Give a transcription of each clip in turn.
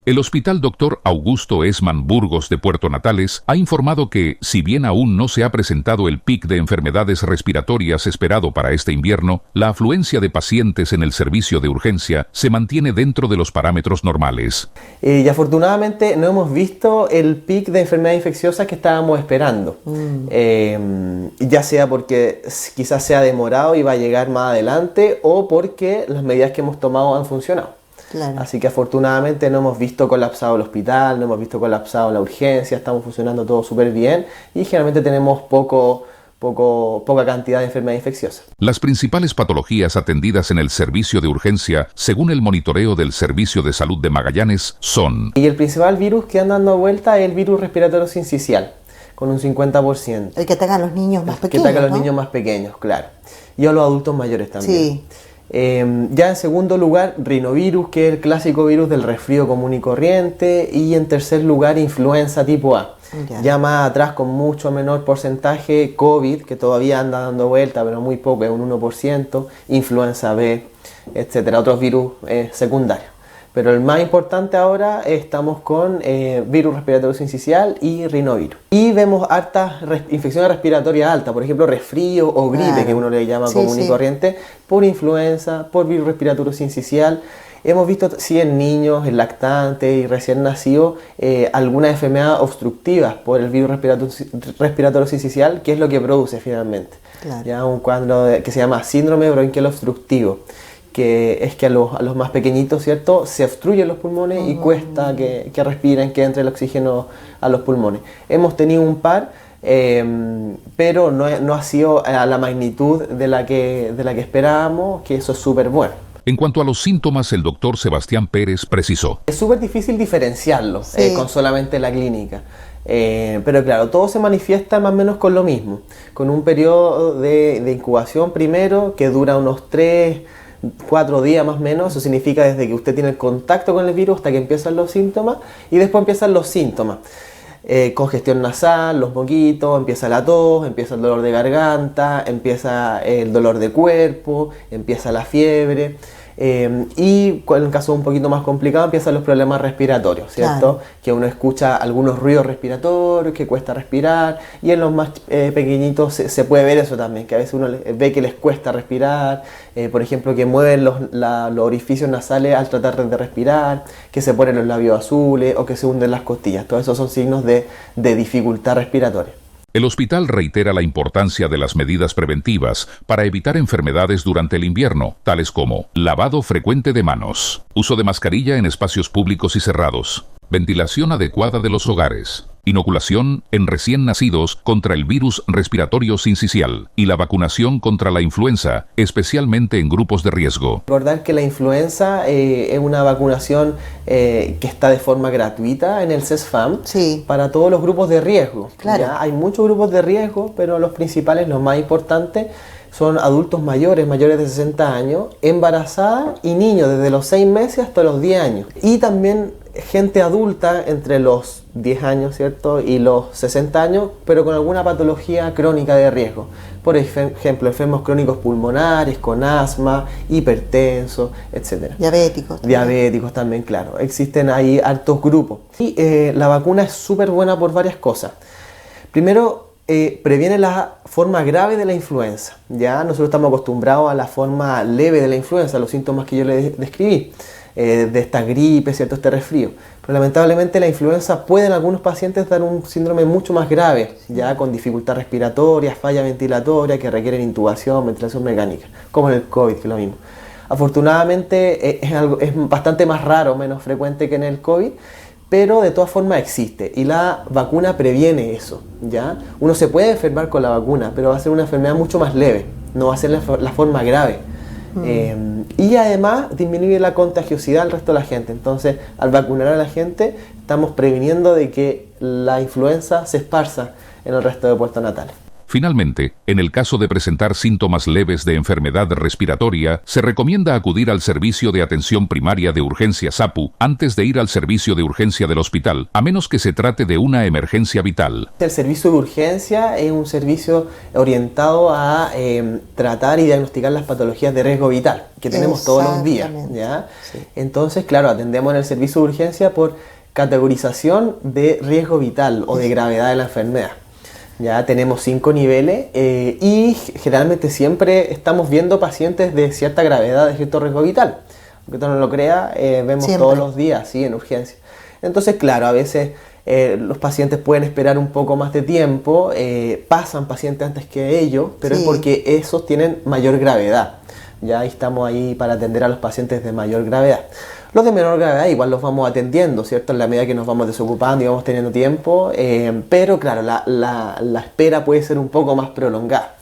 El Hospital Dr. Augusto Esman Burgos de Puerto Natales ha informado que, si bien aún no se ha presentado el pic de enfermedades respiratorias esperado para este invierno, la afluencia de pacientes en el servicio de urgencia se mantiene dentro de los parámetros normales. Y afortunadamente no hemos visto el pic de enfermedades infecciosas que estábamos esperando. Ya sea porque quizás sea demorado y va a llegar más adelante, o porque las medidas que hemos tomado han funcionado. Claro. Así que afortunadamente no hemos visto colapsado el hospital, no hemos visto colapsado la urgencia, estamos funcionando todo súper bien y generalmente tenemos poca cantidad de enfermedades infecciosas. Las principales patologías atendidas en el servicio de urgencia, según el monitoreo del Servicio de Salud de Magallanes, son... Y el principal virus que anda dando vuelta es el virus respiratorio sincicial, con un 50%. El que ataca a los niños más pequeños, que ataca a los niños más pequeños, claro. Y a los adultos mayores también. Sí. Ya en segundo lugar, rinovirus, que es el clásico virus del resfrío común y corriente. Y en tercer lugar, influenza tipo A. Ya más atrás, con mucho menor porcentaje, COVID, que todavía anda dando vuelta, pero muy poco, es un 1%, influenza B, etcétera, otros virus secundarios. Pero el más importante ahora estamos con virus respiratorio sincicial y rinovirus. Y vemos hartas infecciones respiratorias altas, por ejemplo resfrío o gripe, que uno le llama común y corriente, por influenza, por virus respiratorio sincicial. Hemos visto, sí, en niños, en lactantes y recién nacidos, algunas enfermedades obstructivas por el virus respiratorio sincicial, que es lo que produce finalmente. Claro. Ya un cuadro que se llama síndrome bronquial obstructivo, que es que a los más pequeñitos, ¿cierto?, se obstruyen los pulmones y cuesta que respiren, que entre el oxígeno a los pulmones. Hemos tenido un par, pero no ha sido a la magnitud de la que esperábamos, que eso es súper bueno. En cuanto a los síntomas, el doctor Sebastián Pérez precisó: es súper difícil diferenciarlo con solamente la clínica. Pero claro, todo se manifiesta más o menos con lo mismo, con un periodo de incubación primero que dura unos 4 días más o menos. Eso significa desde que usted tiene el contacto con el virus hasta que empiezan los síntomas, y después empiezan los síntomas. Congestión nasal, los moquitos, empieza la tos, empieza el dolor de garganta, empieza el dolor de cuerpo, empieza la fiebre. Y en el caso un poquito más complicado empiezan los problemas respiratorios, ¿cierto? Claro. Que uno escucha algunos ruidos respiratorios, que cuesta respirar, y en los más pequeñitos se puede ver eso también, que a veces uno ve que les cuesta respirar, por ejemplo, que mueven los orificios nasales al tratar de respirar, que se ponen los labios azules o que se hunden las costillas. Todos esos son signos de dificultad respiratoria. El hospital reitera la importancia de las medidas preventivas para evitar enfermedades durante el invierno, tales como lavado frecuente de manos, uso de mascarilla en espacios públicos y cerrados, ventilación adecuada de los hogares, inoculación en recién nacidos contra el virus respiratorio sincicial y la vacunación contra la influenza, especialmente en grupos de riesgo. Recordar que la influenza es una vacunación que está de forma gratuita en el CESFAM para todos los grupos de riesgo. Claro. ¿Ya? Hay muchos grupos de riesgo, pero los principales, los más importantes, son adultos mayores de 60 años, embarazadas y niños desde los 6 meses hasta los 10 años. Y también gente adulta entre los 10 años, ¿cierto?, y los 60 años, pero con alguna patología crónica de riesgo. Por ejemplo, enfermos crónicos pulmonares, con asma, hipertensos, etc. Diabéticos también, claro. Existen ahí altos grupos. Y la vacuna es súper buena por varias cosas. Primero, previene la forma grave de la influenza. Ya nosotros estamos acostumbrados a la forma leve de la influenza, los síntomas que yo les describí, de esta gripe, ¿cierto?, este resfrío. Pero lamentablemente la influenza puede en algunos pacientes dar un síndrome mucho más grave, ya con dificultad respiratoria, falla ventilatoria, que requieren intubación, ventilación mecánica, como en el COVID, que es lo mismo. Afortunadamente es bastante más raro, menos frecuente que en el COVID, pero de todas formas existe, y la vacuna previene eso, ¿ya? Uno se puede enfermar con la vacuna, pero va a ser una enfermedad mucho más leve, no va a ser la forma grave. Y además disminuye la contagiosidad al resto de la gente. Entonces, al vacunar a la gente, estamos previniendo de que la influenza se esparza en el resto de Puerto Natales. Finalmente, en el caso de presentar síntomas leves de enfermedad respiratoria, se recomienda acudir al servicio de atención primaria de urgencia SAPU antes de ir al servicio de urgencia del hospital, a menos que se trate de una emergencia vital. El servicio de urgencia es un servicio orientado a tratar y diagnosticar las patologías de riesgo vital que tenemos todos los días, ¿ya? Sí. Entonces, claro, atendemos en el servicio de urgencia por categorización de riesgo vital o de gravedad de la enfermedad. Ya tenemos 5 niveles y generalmente siempre estamos viendo pacientes de cierta gravedad, de cierto riesgo vital. Aunque tú no lo creas, vemos siempre. Todos los días, sí, en urgencia. Entonces, claro, a veces los pacientes pueden esperar un poco más de tiempo, pasan pacientes antes que ellos, pero sí. Es porque esos tienen mayor gravedad. Ya estamos ahí para atender a los pacientes de mayor gravedad. Los de menor gravedad igual los vamos atendiendo, ¿cierto? En la medida que nos vamos desocupando y vamos teniendo tiempo, pero claro, la espera puede ser un poco más prolongada,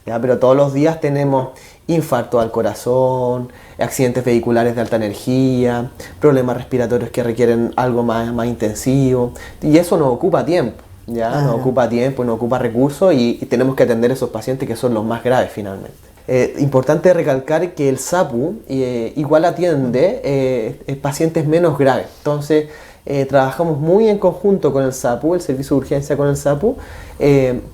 ¿ya? Pero todos los días tenemos infarto al corazón, accidentes vehiculares de alta energía, problemas respiratorios que requieren algo más intensivo, y eso nos ocupa tiempo, ¿ya? Nos ocupa tiempo, nos ocupa recursos y tenemos que atender a esos pacientes que son los más graves finalmente. Importante recalcar que el SAPU igual atiende pacientes menos graves. Entonces trabajamos muy en conjunto con el SAPU, el servicio de urgencia con el SAPU,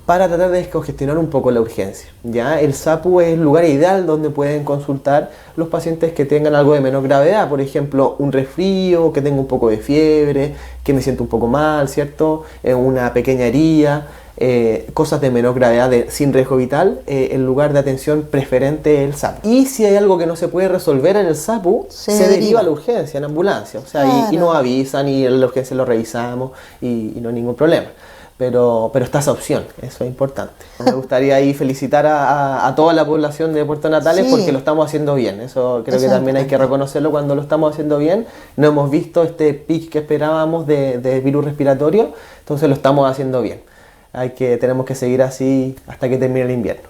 para tratar de descongestionar un poco la urgencia, ¿ya? El SAPU es el lugar ideal donde pueden consultar los pacientes que tengan algo de menor gravedad, por ejemplo, un resfrío, que tenga un poco de fiebre, que me siento un poco mal, ¿cierto? Una pequeña herida. Cosas de menor gravedad sin riesgo vital, el lugar de atención preferente es el SAPU. Y si hay algo que no se puede resolver en el SAPU, se deriva a la urgencia, en ambulancia. O sea, claro. y nos avisan y en la urgencia lo revisamos y no hay ningún problema. Pero está esa opción, eso es importante. Me gustaría ahí felicitar a toda la población de Puerto Natales porque lo estamos haciendo bien. Eso creo que también hay que reconocerlo cuando lo estamos haciendo bien. No hemos visto este pic que esperábamos de virus respiratorio, entonces lo estamos haciendo bien. Tenemos que seguir así hasta que termine el invierno.